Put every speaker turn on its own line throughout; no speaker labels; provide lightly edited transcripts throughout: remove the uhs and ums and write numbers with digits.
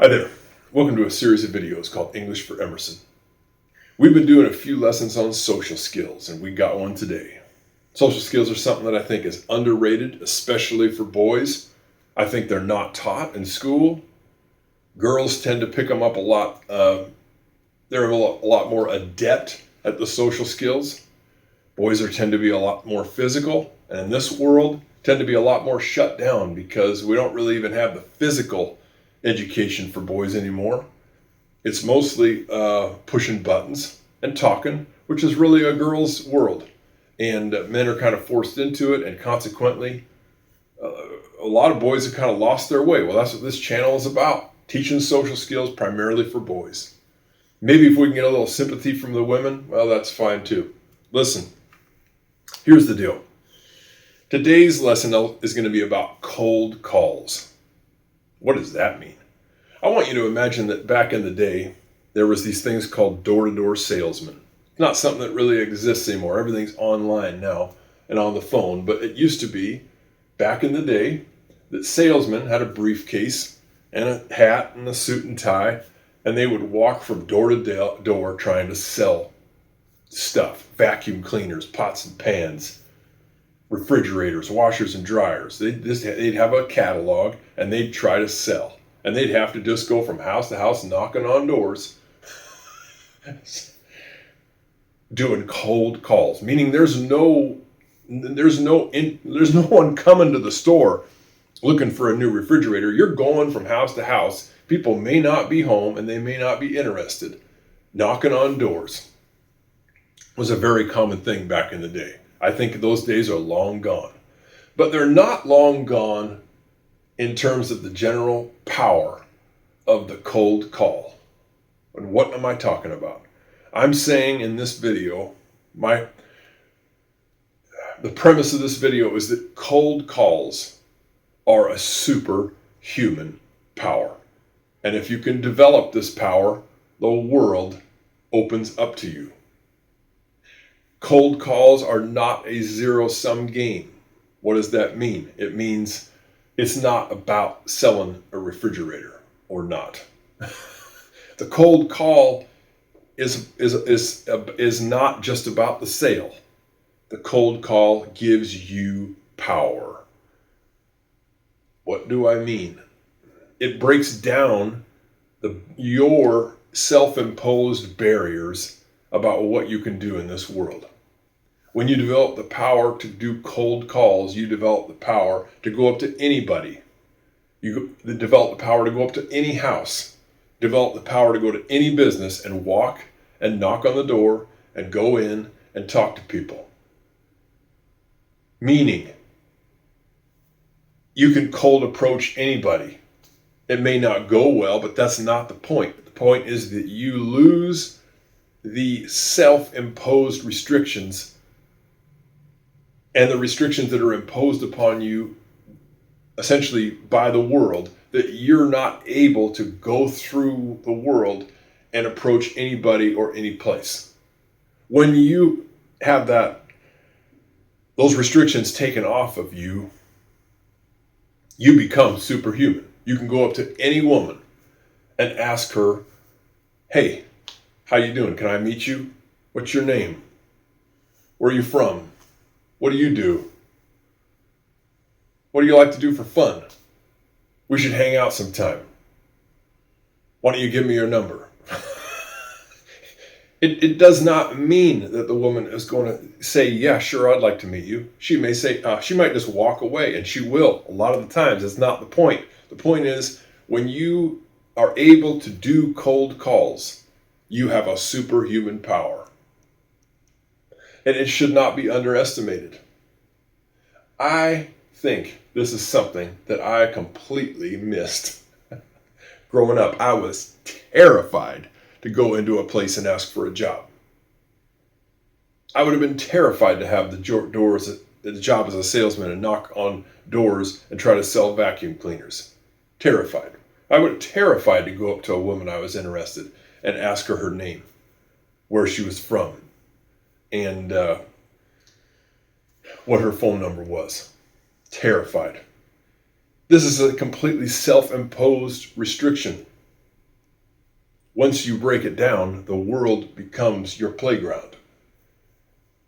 Hi there. Welcome to a series of videos called English for Emerson. We've been doing a few lessons on social skills, and we got one today. Social skills are something that I think is underrated, especially for boys. I think they're not taught in school. Girls tend to pick them up a lot. They're a lot more adept at the social skills. Boys tend to be a lot more physical, and in this world, tend to be a lot more shut down because we don't really even have the physical education for boys anymore. It's mostly pushing buttons and talking, which is really a girl's world. And men are kind of forced into it, and consequently, a lot of boys have kind of lost their way. Well, that's what this channel is about, teaching social skills primarily for boys. Maybe if we can get a little sympathy from the women, well, that's fine too. Listen, here's the deal. Today's lesson is going to be about cold calls. What does that mean? I want you to imagine that back in the day, there was these things called door-to-door salesmen. It's not something that really exists anymore. Everything's online now and on the phone. But it used to be, back in the day, that salesmen had a briefcase and a hat and a suit and tie, and they would walk from door to door trying to sell stuff. Vacuum cleaners, pots and pans, refrigerators, washers and dryers. They'd have a catalog and they'd try to sell. And they'd have to just go from house to house knocking on doors doing cold calls, meaning there's no one coming to the store looking for a new refrigerator. You're going from house to house. People may not be home and they may not be interested. Knocking on doors was a very common thing back in the day. I think those days are long gone. But they're not long gone in terms of the general power of the cold call. And what am I talking about? I'm saying in this video, the premise of this video is that cold calls are a superhuman power. And if you can develop this power, the world opens up to you. Cold calls are not a zero-sum game. What does that mean? It means it's not about selling a refrigerator or not. The cold call is not just about the sale. The cold call gives you power. What do I mean? It breaks down your self-imposed barriers about what you can do in this world. When you develop the power to do cold calls, you develop the power to go up to anybody. You develop the power to go up to any house. Develop the power to go to any business and walk and knock on the door and go in and talk to people. Meaning, you can cold approach anybody. It may not go well, but that's not the point. The point is that you lose the self-imposed restrictions and the restrictions that are imposed upon you essentially by the world, that you're not able to go through the world and approach anybody or any place. When you have those restrictions taken off of you, you become superhuman. You can go up to any woman and ask her, "Hey, how you doing? Can I meet you? What's your name? Where are you from? What do you do? What do you like to do for fun? We should hang out sometime. Why don't you give me your number?" It does not mean that the woman is going to say, "Yeah, sure, I'd like to meet you." She may say, she might just walk away, and she will. A lot of the times, it's not the point. The point is, when you are able to do cold calls, you have a superhuman power. And it should not be underestimated. I think this is something that I completely missed. Growing up, I was terrified to go into a place and ask for a job. I would have been terrified to have the job as a salesman and knock on doors and try to sell vacuum cleaners. Terrified. I would have terrified to go up to a woman I was interested in and ask her name, where she was from, and what her phone number was. Terrified. This is a completely self-imposed restriction. Once you break it down, the world becomes your playground.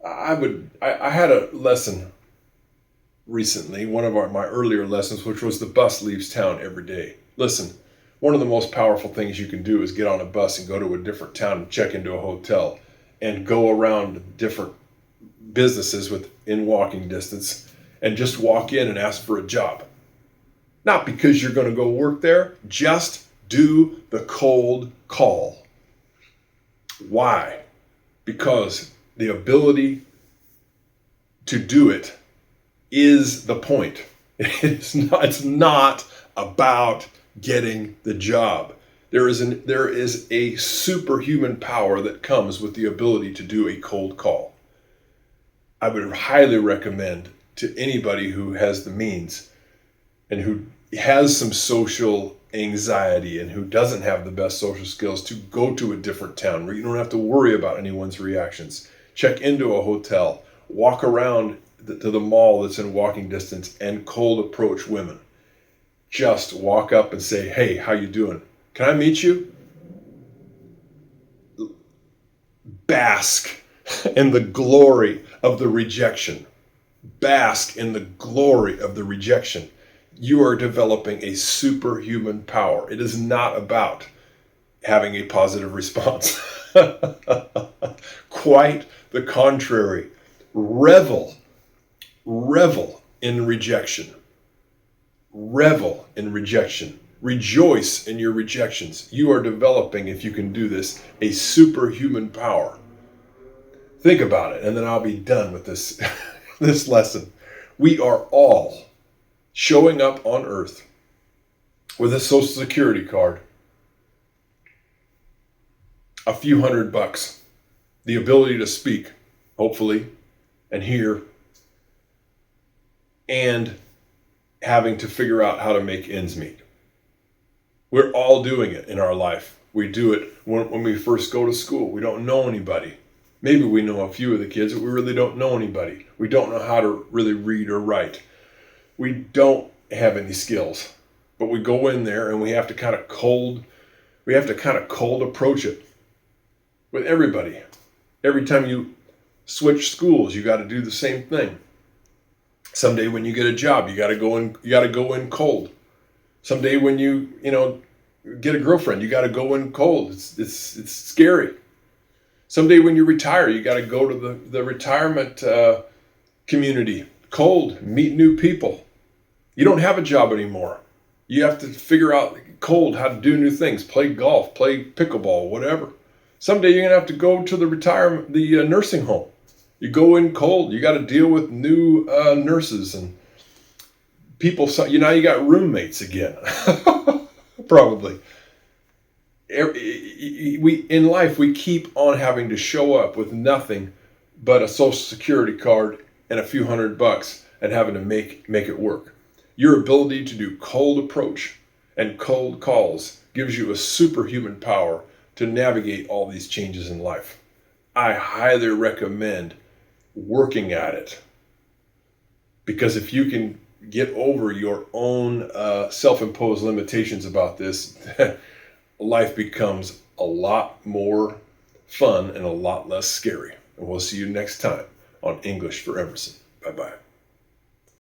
I had a lesson recently, one of my earlier lessons, which was the bus leaves town every day. Listen, one of the most powerful things you can do is get on a bus and go to a different town and check into a hotel and go around different businesses within walking distance and just walk in and ask for a job. Not because you're going to go work there, just do the cold call. Why? Because the ability to do it is the point. It's not about getting the job. There is a superhuman power that comes with the ability to do a cold call. I would highly recommend to anybody who has the means and who has some social anxiety and who doesn't have the best social skills to go to a different town where you don't have to worry about anyone's reactions. Check into a hotel, walk around to the mall that's in walking distance and cold approach women. Just walk up and say, "Hey, how you doing? Can I meet you?" Bask in the glory of the rejection. Bask in the glory of the rejection. You are developing a superhuman power. It is not about having a positive response. Quite the contrary. Revel in rejection. Revel in rejection. Rejoice in your rejections. You are developing, if you can do this, a superhuman power. Think about it, and then I'll be done with this, this lesson. We are all showing up on earth with a Social Security card, a few $100, the ability to speak, hopefully, and hear, and having to figure out how to make ends meet. We're all doing it in our life. We do it when we first go to school. We don't know anybody. Maybe we know a few of the kids, but we really don't know anybody. We don't know how to really read or write. We don't have any skills, but we go in there and we have to kind of cold approach it with everybody. Every time you switch schools, you got to do the same thing. Someday when you get a job, you got to go in cold. Someday when you get a girlfriend, you got to go in cold. It's scary. Someday when you retire, you got to go to the retirement community, cold, meet new people. You don't have a job anymore. You have to figure out cold how to do new things, play golf, play pickleball, whatever. Someday you're gonna have to go to the nursing home. You go in cold. You got to deal with new nurses and people. Now you got roommates again, probably. In life, we keep on having to show up with nothing but a Social Security card and a few $100 and having to make it work. Your ability to do cold approach and cold calls gives you a superhuman power to navigate all these changes in life. I highly recommend working at it, because if you can get over your own self-imposed limitations about this, life becomes a lot more fun and a lot less scary. And we'll see you next time on English for Emerson. Bye-bye.